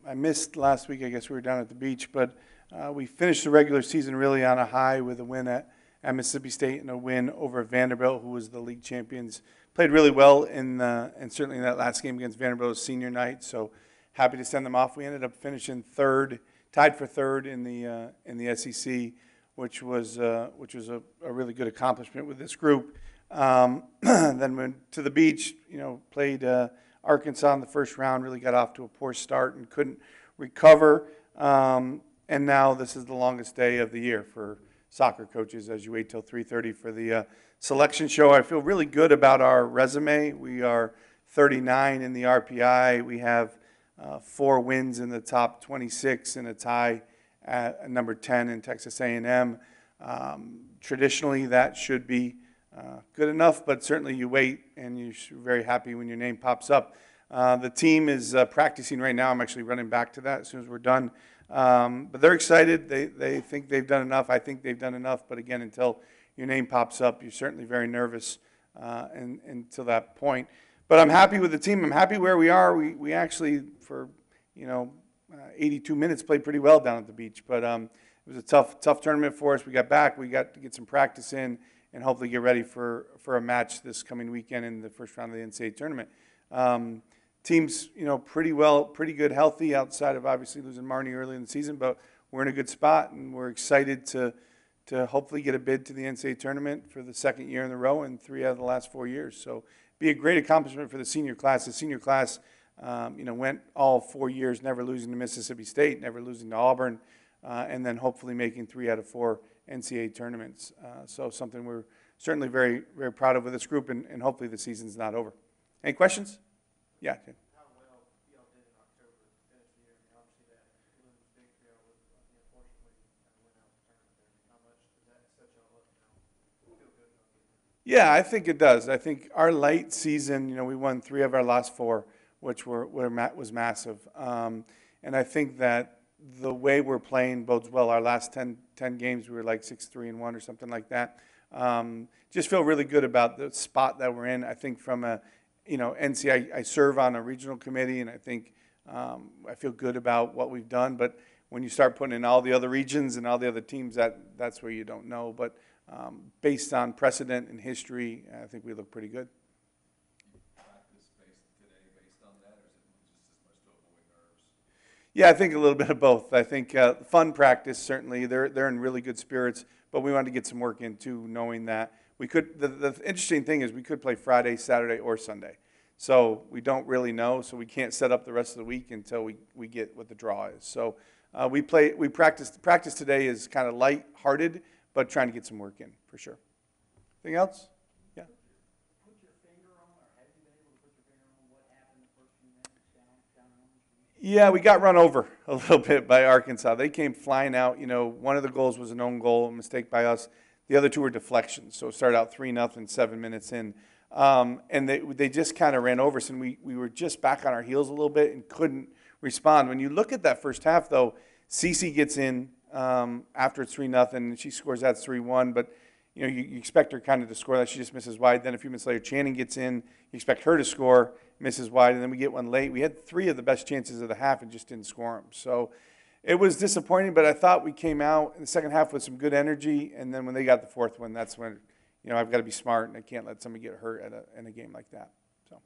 I missed last week. I guess we were down at the beach, but we finished the regular season really on a high with a win at Mississippi State and a win over Vanderbilt, who was the league champions. Played really well and certainly in that last game against Vanderbilt's senior night. So happy to send them off. We ended up finishing third, tied for third in the SEC, which was a really good accomplishment with this group. Then went to the beach. Played Arkansas in the first round. Really got off to a poor start and couldn't recover. And now this is the longest day of the year for soccer coaches as you wait till 3:30 for the selection show. I feel really good about our resume. We are 39 in the RPI. We have 4 wins in the top 26 and a tie at number 10 in Texas A&M. Traditionally, that should be good enough, but certainly you wait and you're very happy when your name pops up. The team is practicing right now. I'm actually running back to that as soon as we're done. But they're excited. They think they've done enough. I think they've done enough. But again, until your name pops up, you're certainly very nervous until that point. But I'm happy with the team. I'm happy where we are. We actually, for 82 minutes, played pretty well down at the beach. But it was a tough tournament for us. We got back. We got to get some practice in and hopefully get ready for a match this coming weekend in the first round of the NCAA tournament. Team's, pretty good, healthy outside of obviously losing Marnie early in the season, but we're in a good spot and we're excited to hopefully get a bid to the NCAA tournament for the second year in a row and 3 out of the last 4 years. So be a great accomplishment for the senior class. The senior class, went all 4 years never losing to Mississippi State, never losing to Auburn, and then hopefully making 3 out of 4 NCAA tournaments. So something we're certainly very, very proud of with this group, and hopefully the season's not over. Any questions? Yeah. How well y'all did in October to finish the year? I mean, obviously that lose big for y'all was unfortunately went out the tournament there. How much does that set y'all up now? Feel good about getting there? Yeah, I think it does. I think our late season, we won 3 of our last 4, which was massive. And I think that the way we're playing bodes well. Our last 10 games, we were like 6-3-1 or something like that. Just feel really good about the spot that we're in. I think from a NC, I serve on a regional committee, and I think I feel good about what we've done. But when you start putting in all the other regions and all the other teams, that's where you don't know. But based on precedent and history, I think we look pretty good. Practice today based on that, or is it just as much to avoid nerves? Yeah, I think a little bit of both. I think fun practice, certainly. They're in really good spirits, but we wanted to get some work in too, knowing that we could. The interesting thing is we could play Friday, Saturday, or Sunday. So we don't really know, so we can't set up the rest of the week until we get what the draw is. So we practice today is kind of light-hearted, but trying to get some work in for sure. Anything else? Yeah. Put your finger on, or have you been able to put your finger on what happened the first few minutes down on the street? Yeah, we got run over a little bit by Arkansas. They came flying out. One of the goals was an own goal, a mistake by us. The other 2 were deflections. So it started out 3-0, 7 minutes in. And they just kind of ran over us, and we were just back on our heels a little bit and couldn't respond. When you look at that first half, though, Cece gets in after it's 3-0, and she scores that 3-1. But you expect her kind of to score that. She just misses wide. Then a few minutes later, Channing gets in. You expect her to score, misses wide, and then we get one late. We had 3 of the best chances of the half and just didn't score them. So it was disappointing, but I thought we came out in the second half with some good energy. And then when they got the 4th one, that's when I've got to be smart, and I can't let somebody get hurt in a game like that. So.